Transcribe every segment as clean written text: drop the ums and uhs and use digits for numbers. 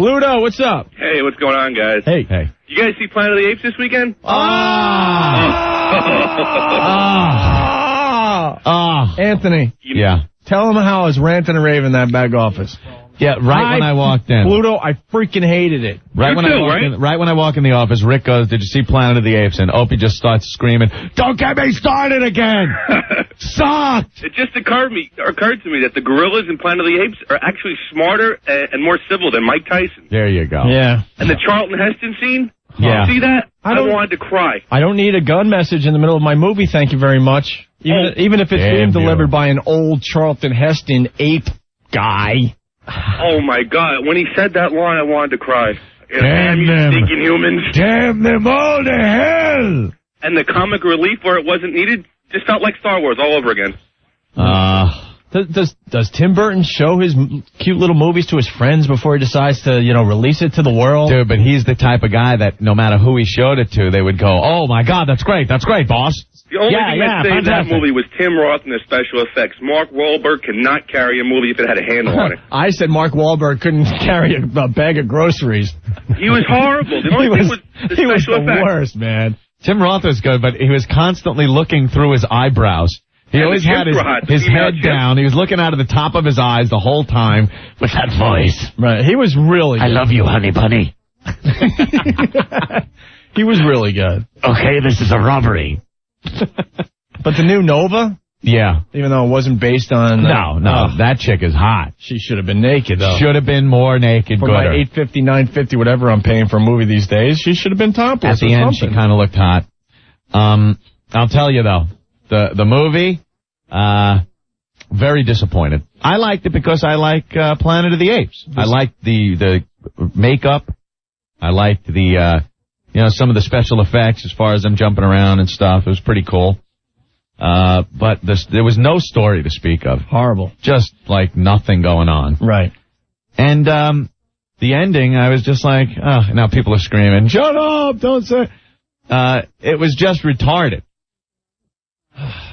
Pluto, what's up? Hey, what's going on, guys? Hey. You guys see Planet of the Apes this weekend? Anthony. Yeah. Tell him how I was ranting and raving in that back office. Yeah, when I walked in. Pluto, I freaking hated it. Right when I walk in the office, Rick goes, "Did you see Planet of the Apes?" And Opie just starts screaming, "Don't get me started again!" Sucked! It just occurred to me that the gorillas in Planet of the Apes are actually smarter and more civil than Mike Tyson. There you go. Yeah. And the Charlton Heston scene? Yeah. See that? I wanted to cry. I don't need a gun message in the middle of my movie, thank you very much. Even if it's being delivered by an old Charlton Heston ape guy. Oh, my God. When he said that line, I wanted to cry. Damn them. Stinking humans. Damn them all to hell! And the comic relief where it wasn't needed just felt like Star Wars all over again. Does Tim Burton show his cute little movies to his friends before he decides to, release it to the world? Dude, but he's the type of guy that no matter who he showed it to, they would go, "Oh, my God, that's great, boss." The only thing that saved that movie was Tim Roth and the special effects. Mark Wahlberg cannot carry a movie if it had a handle on it. I said Mark Wahlberg couldn't carry a bag of groceries. He was horrible. The only thing was the special effects. He was the worst, man. Tim Roth was good, but he was constantly looking through his eyebrows. He always had his head down. He was looking out of the top of his eyes the whole time with that voice. Right. He was really good. I love you, honey bunny. He was really good. Okay, this is a robbery. But the new Nova? Yeah. Even though it wasn't based on... No, that chick is hot. She should have been naked, though. Should have been more naked. For my $8.50, $9.50, whatever I'm paying for a movie these days, she should have been topless. At the end, she kind of looked hot. I'll tell you, though, the movie, very disappointed. I liked it because I like Planet of the Apes. I liked the makeup. I liked the... some of the special effects as far as them jumping around and stuff. It was pretty cool. But there was no story to speak of. Horrible. Just like nothing going on. Right. And the ending, I was just like, now people are screaming, "Shut up, don't say." It was just retarded.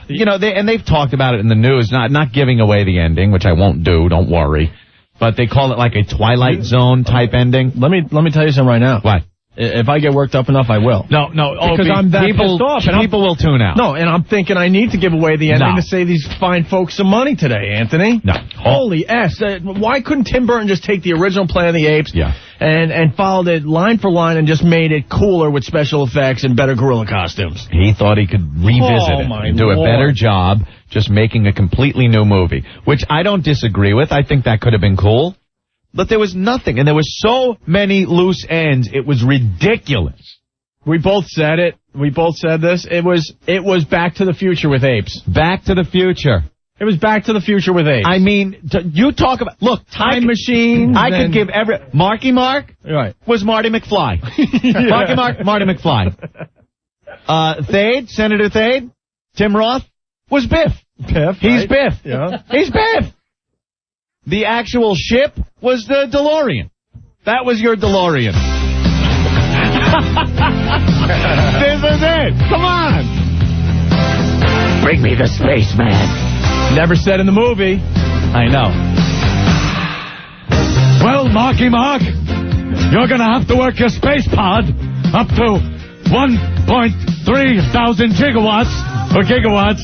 They've talked about it in the news, not giving away the ending, which I won't do, don't worry. But they call it like a Twilight Zone type ending. Let me tell you something right now. What? If I get worked up enough, I will. No. Because I'm that pissed off. People will tune out. No, and I'm thinking I need to give away the ending to save these fine folks some money today, Anthony. No. Holy S. Why couldn't Tim Burton just take the original Planet of the Apes and followed it line for line and just made it cooler with special effects and better gorilla costumes? He thought he could revisit it and do a better job just making a completely new movie, which I don't disagree with. I think that could have been cool. But there was nothing, and there were so many loose ends, it was ridiculous. We both said it. We both said this. It was Back to the Future with apes. Back to the Future. It was Back to the Future with apes. I mean, you talk about... Look, time machine. I could give Marky Mark was Marty McFly. Marky Mark, Marty McFly. Senator Thade, Tim Roth, was Biff. He's Biff. Yeah. He's Biff. The actual ship was the DeLorean. That was your DeLorean. This is it. Come on. Bring me the spaceman. Never said in the movie. I know. Well, Marky Mark, you're going to have to work your space pod up to 1.3 thousand gigawatts or gigawatts.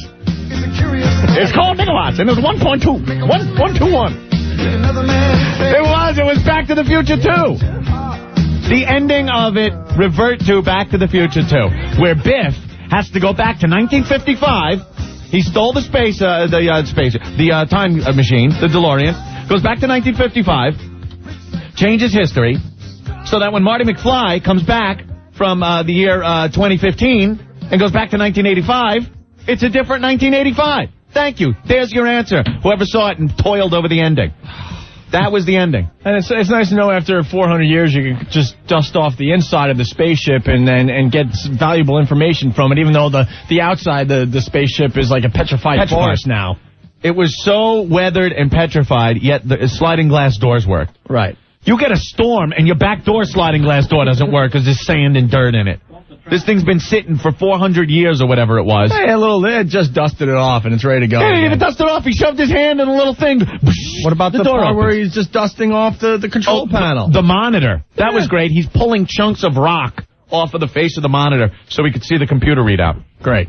It's called megawatts, and it was 1.2. 1.21. It was Back to the Future 2. The ending of it revert to Back to the Future 2, where Biff has to go back to 1955. He stole the time machine, the DeLorean, goes back to 1955, changes history, so that when Marty McFly comes back from the year 2015 and goes back to 1985, it's a different 1985. Thank you. There's your answer. Whoever saw it and toiled over the ending. That was the ending. And it's nice to know after 400 years you can just dust off the inside of the spaceship and get valuable information from it, even though the outside, the spaceship is like a petrified forest now. It was so weathered and petrified, yet the sliding glass doors worked. Right. You get a storm and your back door sliding glass door doesn't work because there's sand and dirt in it. This thing's been sitting for 400 years or whatever it was. Hey, they just dusted it off and it's ready to go. He didn't even dust it off. He shoved his hand in a little thing. What about the part where he's just dusting off the control panel? The monitor. That was great. He's pulling chunks of rock off of the face of the monitor so we could see the computer readout. Great.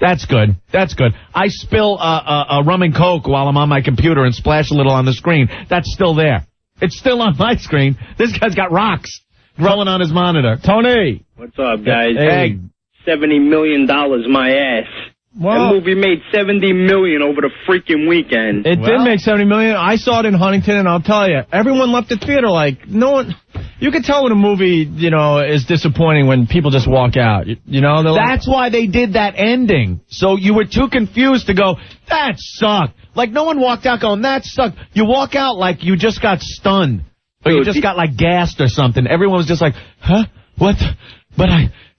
That's good. That's good. I spill a rum and coke while I'm on my computer and splash a little on the screen. That's still there. It's still on my screen. This guy's got rocks growing on his monitor. Tony. What's up, guys? Hey. $70 million, my ass. Well, that movie made $70 million over the freaking weekend. It did make $70 million. I saw it in Huntington, and I'll tell you, everyone left the theater like no one. You can tell when a movie, is disappointing when people just walk out. That's why they did that ending. So you were too confused to go, that sucked. Like no one walked out going, that sucked. You walk out like you just got stunned, or you just got like gassed or something. Everyone was just like, huh? What?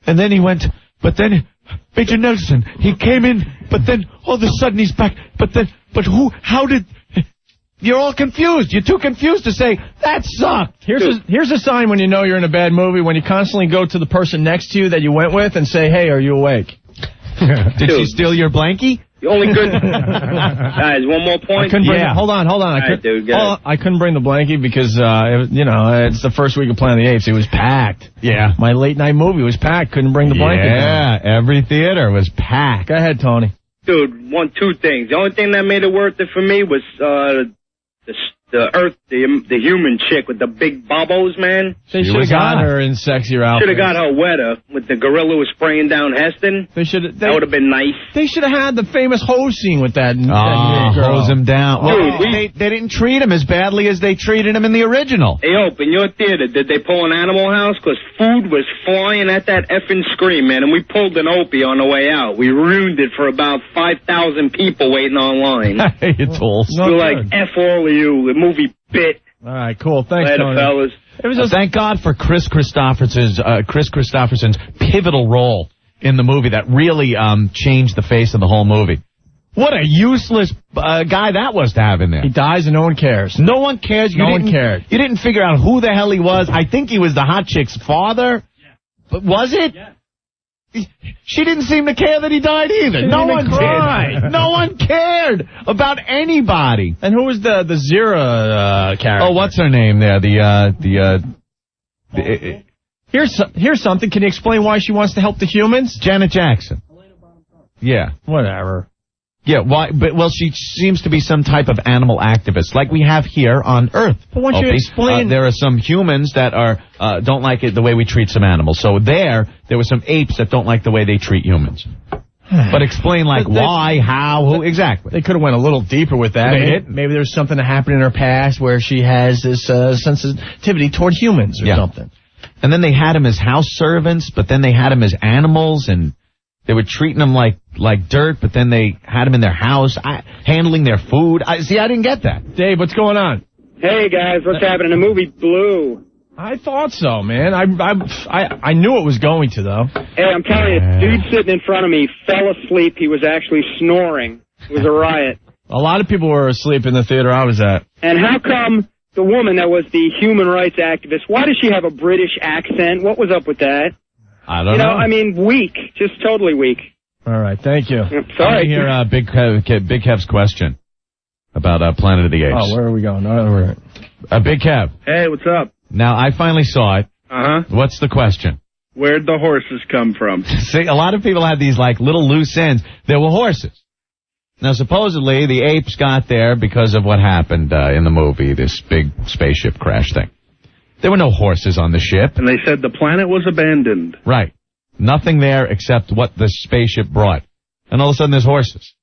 And then he went, but then. Major Nelson, he came in, but then all of a sudden he's back. But who, how did, you're all confused. You're too confused to say, that sucked. Here's a sign when you know you're in a bad movie, when you constantly go to the person next to you that you went with and say, hey, are you awake? Did she steal your blankie? The only good... Guys, one more point? Hold on. I couldn't bring the blankie because, it's the first week of Planet of the Apes. It was packed. Yeah. My late night movie was packed. Couldn't bring the blanket. Yeah, every theater was packed. Go ahead, Tony. Dude, two things. The only thing that made it worth it for me was the human chick with the big bobos, man. They should have got her in sexier outfits. Should have got her wetter with the gorilla was spraying down Heston. That would have been nice. They should have had the famous hose scene with that girl. Hose him down. Dude, they didn't treat him as badly as they treated him in the original. Hey, Ope, in your theater, did they pull an Animal House? Because food was flying at that effing screen, man, and we pulled an Opie on the way out. We ruined it for about 5,000 people waiting online. You tools. We're like, F all of you. The movie bit. All right, cool. Thanks, later, Tony. fellas. It was thank God for Chris Christopherson's pivotal role in the movie that really changed the face of the whole movie. What a useless guy that was to have in there. He dies and no one cares. No one cares. No one cared. You didn't figure out who the hell he was. I think he was the hot chick's father. Yeah. But was it? Yeah. She didn't seem to care that he died either. No one cried. No one cared about anybody. And who was the Zira character? Oh, what's her name there? Here's something. Can you explain why she wants to help the humans? Janet Jackson. Yeah. Whatever. Yeah, why? But she seems to be some type of animal activist, like we have here on Earth. But once you explain, there are some humans that don't like it the way we treat some animals. So there were some apes that don't like the way they treat humans. But explain why, how, who exactly. They could have went a little deeper with that. Maybe there's something that happened in her past where she has this sensitivity toward humans or something. And then they had him as house servants, but then they had him as animals, and they were treating them like dirt, but then they had them in their house, handling their food. I didn't get that. Dave, what's going on? Hey, guys, what's happening? The movie blew. I thought so, man. I knew it was going to, though. Hey, I'm telling you, dude sitting in front of me fell asleep. He was actually snoring. It was a riot. A lot of people were asleep in the theater I was at. And how come the woman that was the human rights activist, why does she have a British accent? What was up with that? I don't know. I mean, weak. Just totally weak. All right, thank you. Sorry. I hear Big Kev's question about Planet of the Apes. Oh, where are we going? Big Kev. Hey, what's up? Now, I finally saw it. Uh-huh. What's the question? Where'd the horses come from? See, a lot of people had these, little loose ends. There were horses. Now, supposedly, the apes got there because of what happened in the movie, this big spaceship crash thing. There were no horses on the ship. And they said the planet was abandoned. Right. Nothing there except what the spaceship brought. And all of a sudden, there's horses.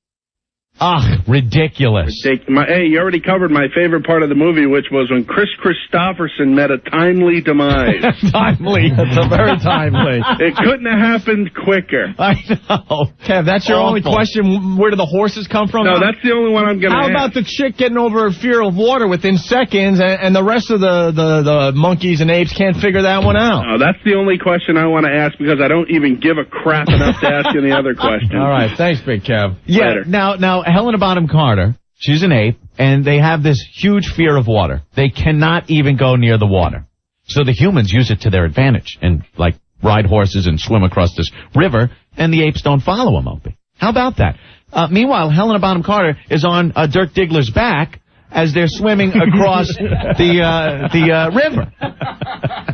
Ridiculous. Hey, you already covered my favorite part of the movie, which was when Chris Christopherson met a timely demise. Timely. That's a very timely. It couldn't have happened quicker. I know. Kev, that's your only question? Where do the horses come from? No, that's the only one I'm going to How about the chick getting over her fear of water within seconds, and the rest of the monkeys and apes can't figure that one out? No, that's the only question I want to ask, because I don't even give a crap enough to ask you the other question. All right, thanks, Big Kev. Yeah, Later. Now, Helena Bonham Carter, she's an ape, and they have this huge fear of water. They cannot even go near the water. So the humans use it to their advantage and, ride horses and swim across this river, and the apes don't follow him, Opie. How about that? Meanwhile, Helena Bonham Carter is on Dirk Diggler's back as they're swimming across the river.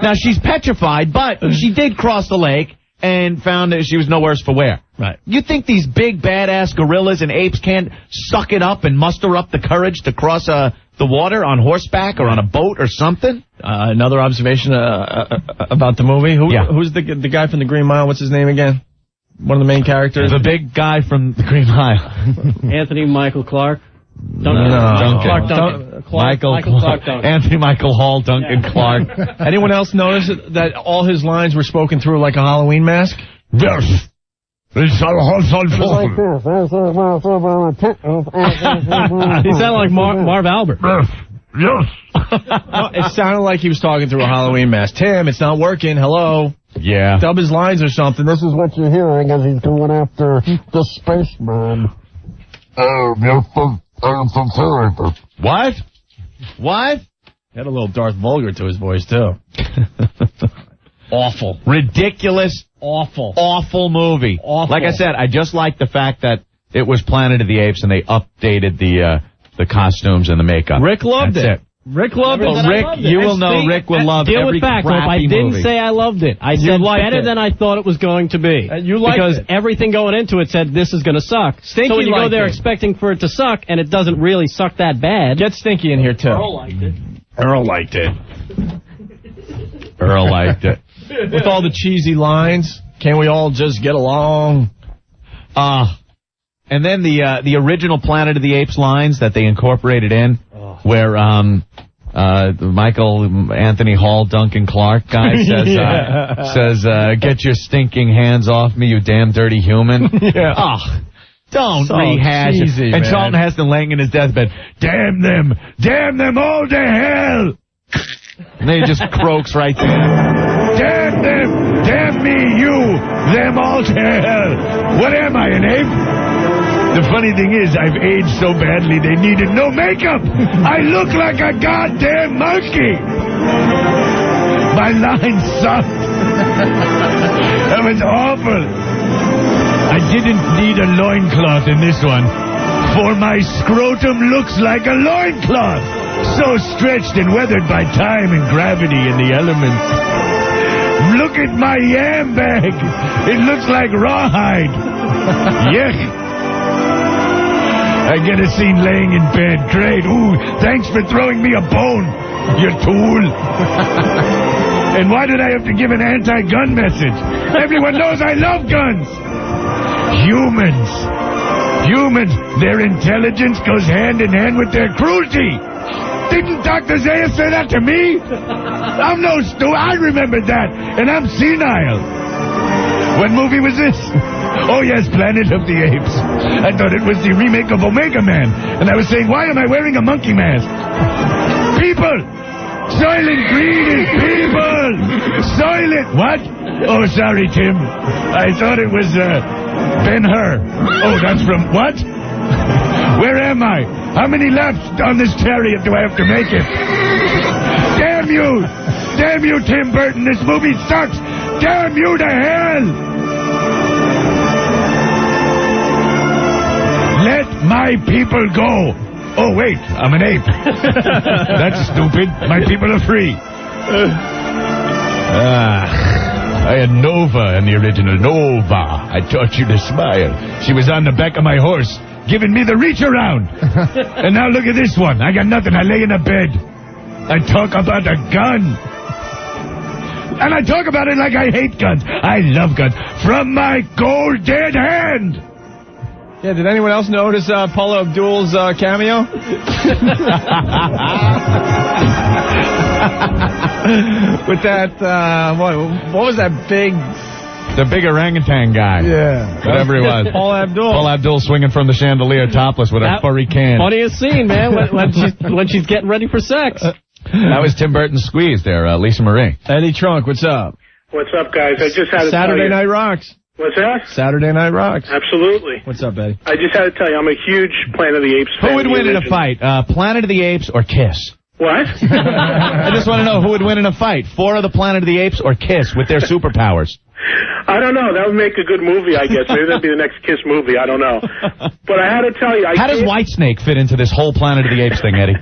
Now, she's petrified, but she did cross the lake and found that she was no worse for wear. Right. You think these big, badass gorillas and apes can't suck it up and muster up the courage to cross the water on horseback or on a boat or something? Another observation about the movie. Who's the guy from the Green Mile? What's his name again? One of the main characters? The big guy from the Green Mile. Anthony Michael Clark. Duncan. Michael Clark Duncan. Anthony Michael Hall Duncan Clark. Anyone else notice that all his lines were spoken through like a Halloween mask? Yes. He sounded like Marv Albert. Yes. It sounded like he was talking through a Halloween mask. Tim, it's not working. Hello. Yeah. Dub his lines or something. This is what you're hearing as he's going after the spaceman. What? What? He had a little Darth Vulgar to his voice, too. Awful. Ridiculous. Awful movie. Awful. Like I said, I just like the fact that it was Planet of the Apes and they updated the costumes and the makeup. Rick loved That's it. Rick loved it. Rick, you will know Rick will love every crappy movie. I didn't say I loved it. I said better than I thought it was going to be. You liked because it. everything going into it said this is going to suck. Stinky so when you go liked there it. expecting for it to suck and it doesn't really suck that bad. Get Stinky in here, too. Earl liked it. Earl liked it. Earl liked it. With all the cheesy lines, can we all just get along? And then the original Planet of the Apes lines that they incorporated in, where Michael Anthony Hall Duncan Clark guy says, "Get your stinking hands off me, you damn dirty human." Yeah. Don't So rehash cheesy, it. And man. Charlton Heston laying in his deathbed, damn them all to hell. And then he just croaks right there. Damn them, damn me, you, them all to hell. What am I, an ape? The funny thing is, I've aged so badly they needed no makeup. I look like a goddamn monkey. My line sucked. That was awful. I didn't need a loincloth in this one, for my scrotum looks like a loincloth, so stretched and weathered by time and gravity and the elements. Look at my yam bag. It looks like rawhide. Yuck. I get a scene laying in bed. Great. Ooh, thanks for throwing me a bone, you tool. And why did I have to give an anti-gun message? Everyone knows I love guns. Humans, their intelligence goes hand in hand with their cruelty. Didn't Dr. Zayas say that to me? I'm no I remembered that, and I'm senile. What movie was this? Oh, yes, Planet of the Apes. I thought it was the remake of Omega Man, and I was saying, why am I wearing a monkey mask? People! Soylent Green is people! Soylent... What? Oh, sorry, Tim. I thought it was, Ben-Hur. Oh, that's from... What? Where am I? How many laps on this chariot do I have to make it? Damn you! Damn you, Tim Burton! This movie sucks! Damn you to hell! Let my people go! Oh, wait, I'm an ape. That's stupid. My people are free. I had Nova in the original. Nova. I taught you to smile. She was on the back of my horse, giving me the reach around. And now look at this one. I got nothing. I lay in a bed. I talk about a gun. And I talk about it like I hate guns. I love guns. From my cold, dead hand. Yeah, did anyone else notice Paula Abdul's cameo? With that, what was that big... The big orangutan guy. Yeah. Whatever he was. Paula Abdul. Paula Abdul swinging from the chandelier topless with a furry can. Funniest scene, man, when she's getting ready for sex. That was Tim Burton's squeeze there, Lisa Marie. Eddie Trunk, what's up? What's up, guys? I just had to Saturday Night Rocks. What's that? Saturday Night Rocks. Absolutely. What's up, Eddie? I just had to tell you, I'm a huge Planet of the Apes fan. Who would win in a fight, Planet of the Apes or Kiss? What? I just want to know who would win in a fight, 4 of the Planet of the Apes or Kiss with their superpowers? I don't know. That would make a good movie, I guess. Maybe that'd be the next Kiss movie. I don't know. But I had to tell you. How does Whitesnake fit into this whole Planet of the Apes thing, Eddie?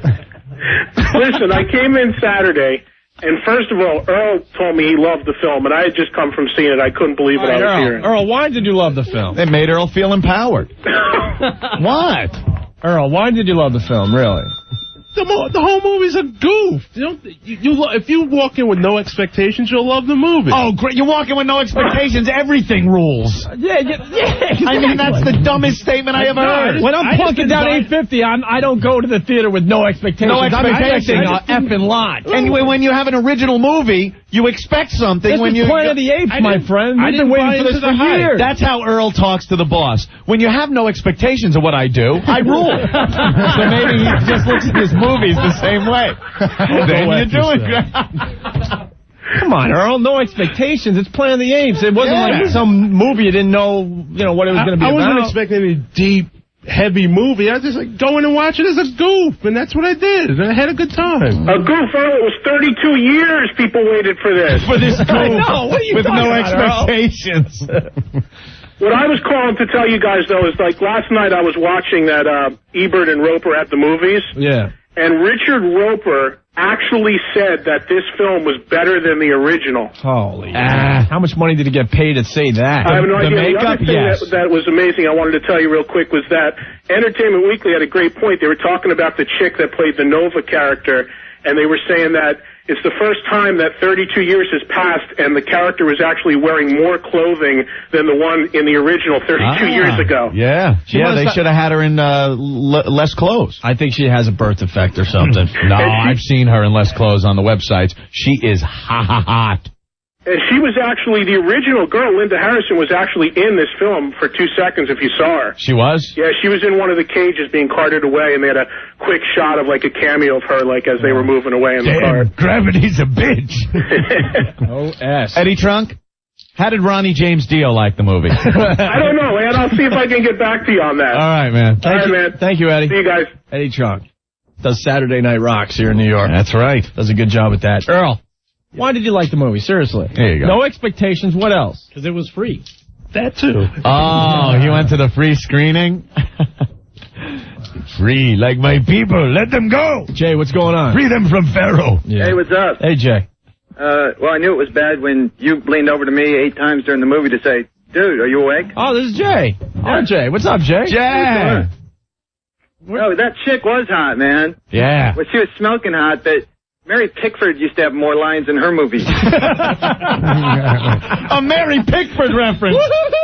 Listen, I came in Saturday, and first of all, Earl told me he loved the film, and I had just come from seeing it. I couldn't believe what I was hearing. Earl, why did you love the film? It made Earl feel empowered. What? Earl, why did you love the film, really? The whole movie's a goof. If you walk in with no expectations, you'll love the movie. Oh, great. You walk in with no expectations, everything rules. Yeah, exactly. I mean, that's the dumbest statement I ever heard. When I'm plunking down 850, I don't go to the theater with no expectations. No expectations. I'm expecting an effing lot. Anyway, when you have an original movie, you expect something. This when is you Planet of the Apes, my friend. I've been waiting for this for years. That's how Earl talks to the boss. When you have no expectations of what I do, I rule. So maybe he just looks at his movies the same way. Then you do it. Come on, Earl. No expectations. It's Planet of the Apes. It wasn't like some movie you didn't know, what it was going to be about. I wasn't expecting any deep, heavy movie. I was just going and watch it as a goof, and that's what I did. And I had a good time. A goof, Earl. It was 32 years people waited for this. For this goof. No, what are you with talking no about, expectations. What I was calling to tell you guys, though, is like last night I was watching that Ebert and Roper at the movies. Yeah. And Richard Roper actually said that this film was better than the original. Holy how much money did he get paid to say that? I have no idea. The makeup, the other thing that was amazing I wanted to tell you real quick was that Entertainment Weekly had a great point. They were talking about the chick that played the Nova character, and they were saying that it's the first time that 32 years has passed and the character was actually wearing more clothing than the one in the original 32 years ago. Yeah. They should have had her in less clothes. I think she has a birth defect or something. No, I've seen her in less clothes on the websites. She is hot. And she was actually, the original girl, Linda Harrison, was actually in this film for 2 seconds if you saw her. She was? Yeah, she was in one of the cages being carted away, and they had a quick shot of like a cameo of her as they were moving away in the car. Gravity's a bitch. Eddie Trunk, how did Ronnie James Dio like the movie? I don't know, man. I'll see if I can get back to you on that. All right, man. Thank you, Eddie. See you guys. Eddie Trunk does Saturday Night Rocks here in New York. That's right. Does a good job at that. Earl. Why did you like the movie? Seriously. There you go. No expectations. What else? Because it was free. That too. Oh, he went to the free screening? Free, like my people. Let them go. Jay, what's going on? Free them from Pharaoh. Yeah. Hey, what's up? Hey, Jay. Well, I knew it was bad when you leaned over to me 8 times during the movie to say, dude, are you awake? Oh, this is Jay. Oh, Jay. What's up, Jay? Jay. Oh, that chick was hot, man. Yeah. Well, she was smoking hot, but Mary Pickford used to have more lines in her movies. A Mary Pickford reference.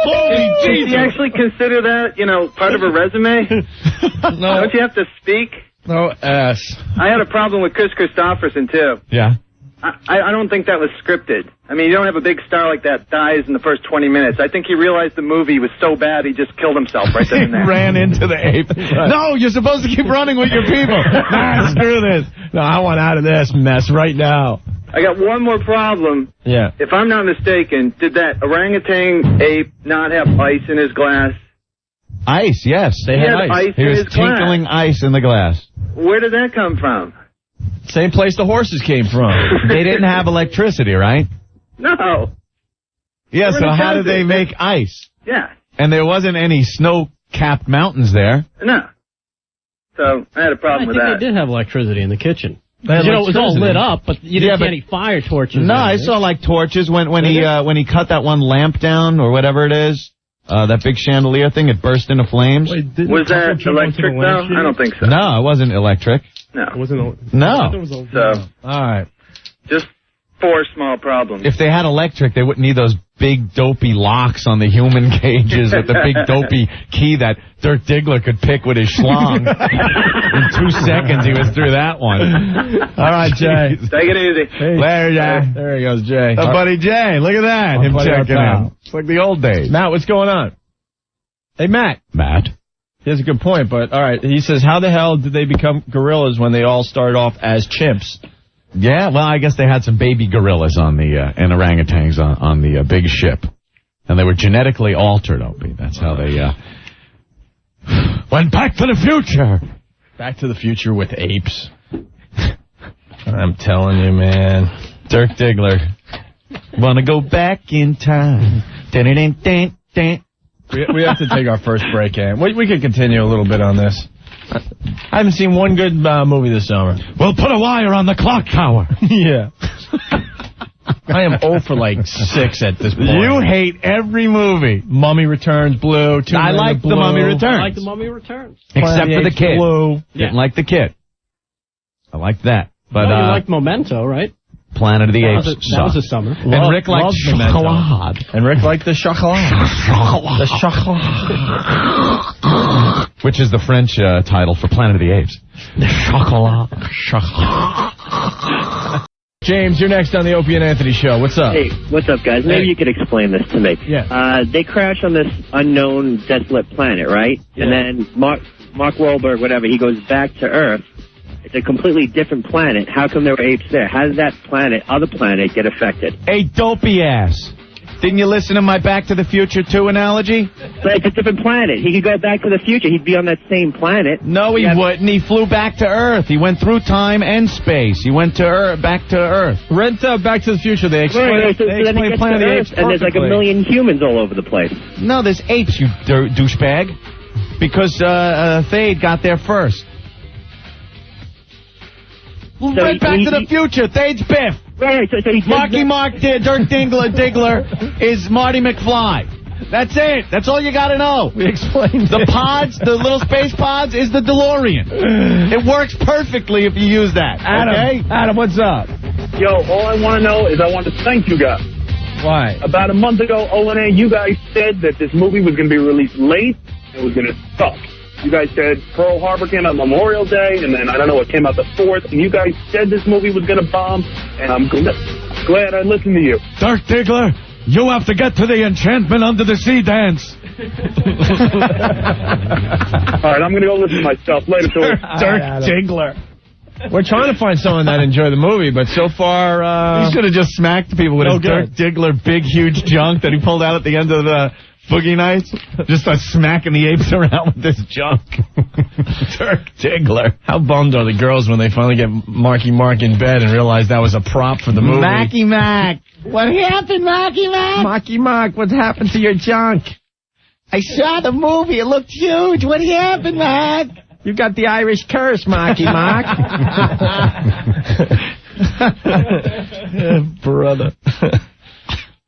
Holy Jesus. Do you actually consider that, part of a resume? No. Don't you have to speak? No ass. I had a problem with Chris Christopherson, too. Yeah. I don't think that was scripted. I mean, you don't have a big star like that dies in the first 20 minutes. I think he realized the movie was so bad he just killed himself right then and there. He ran into the ape. Right. No, you're supposed to keep running with your people. Nah, screw this. No, I want out of this mess right now. I got one more problem. Yeah. If I'm not mistaken, did that orangutan ape not have ice in his glass? Ice, yes. He had ice He in was his glass. tinkling ice in the glass. Where did that come from? Same place the horses came from. They didn't have electricity, right? No. Yeah, so how did they make ice? Yeah. And there wasn't any snow-capped mountains there. No. So I had a problem with I that. think they did have electricity in the kitchen. It It was all lit up, but you didn't see any fire torches. No, I saw like torches when he cut that one lamp down or whatever it is. That big chandelier thing, it burst into flames. Wait, was that electric, though? I don't think so. No, it wasn't electric. No. It wasn't. No. So, all right. Just 4 small problems. If they had electric, they wouldn't need those big dopey locks on the human cages with the big dopey key that Dirk Diggler could pick with his schlong. In 2 seconds, he was through that one. All right, Jay. Take it easy. Hey, there he goes, Jay. Buddy Jay, look at that. Him checking in. It's like the old days. Matt, what's going on? Hey, Matt. Matt? He has a good point, but all right. He says, how the hell did they become gorillas when they all started off as chimps? Yeah, well, I guess they had some baby gorillas on the and orangutans on the big ship. And they were genetically altered, Opie. That's how they went Back to the Future. Back to the Future with apes. I'm telling you, man. Dirk Diggler. Wanna go back in time. We have to take our first break, and we could continue a little bit on this. I haven't seen one good movie this summer. Well, put a wire on the clock tower. Yeah. I am 0 for like 6 at this point. You hate every movie. Mummy Returns, Blue. I like the Mummy Returns. I like the Mummy Returns. Except for the kid. Blue. Didn't like the kid. I like that. But you liked Memento, right? Planet of the Apes. That was a summer. And Rick liked chocolate. And Rick liked the chocolat. The chocolat. Which is the French title for Planet of the Apes. The chocolat. James, you're next on the Opie and Anthony show. What's up? Hey, what's up, guys? Maybe you could explain this to me. Yeah. They crash on this unknown, desolate planet, right? Yeah. And then Mark Wahlberg, whatever, he goes back to Earth. It's a completely different planet. How come there were apes there? How did that other planet, get affected? Hey, dopey ass. Didn't you listen to my Back to the Future 2 analogy? But it's a different planet. He could go back to the future. He'd be on that same planet. No, he wouldn't. He flew back to Earth. He went through time and space. He went to back to Earth. Read Back to the Future. They explain so then he gets Planet to of the Earth, Apes and there's like a million humans all over the place. No, there's apes, you douchebag. Because Thade got there first. Right Back to the Future. Thade's Biff. Right, so he's Marky Mark, Dirk Diggler is Marty McFly. That's it. That's all you got to know. We explained the pods, the little space pods, is the DeLorean. It works perfectly if you use that. Adam, what's up? Yo, all I want to know is I want to thank you guys. Why? About a month ago, O&A, you guys said that this movie was going to be released late. It was going to suck. You guys said Pearl Harbor came out Memorial Day, and then I don't know what came out the 4th, and you guys said this movie was going to bomb, and I'm glad I listened to you. Dirk Diggler, you have to get to the Enchantment Under the Sea dance. All right, I'm going to go listen to myself later. Dirk Diggler. We're trying to find someone that enjoyed the movie, but so far... You should have just smacked people with his Dirk Diggler big, huge junk that he pulled out at the end of the... Boogie Nights? Just start smacking the apes around with this junk. Dirk Diggler. How bummed are the girls when they finally get Marky Mark in bed and realize that was a prop for the movie? Marky Mark. What happened, Marky Mark? Marky Mark, what happened to your junk? I saw the movie. It looked huge. What happened, Mark? You got the Irish curse, Marky Mark. Brother.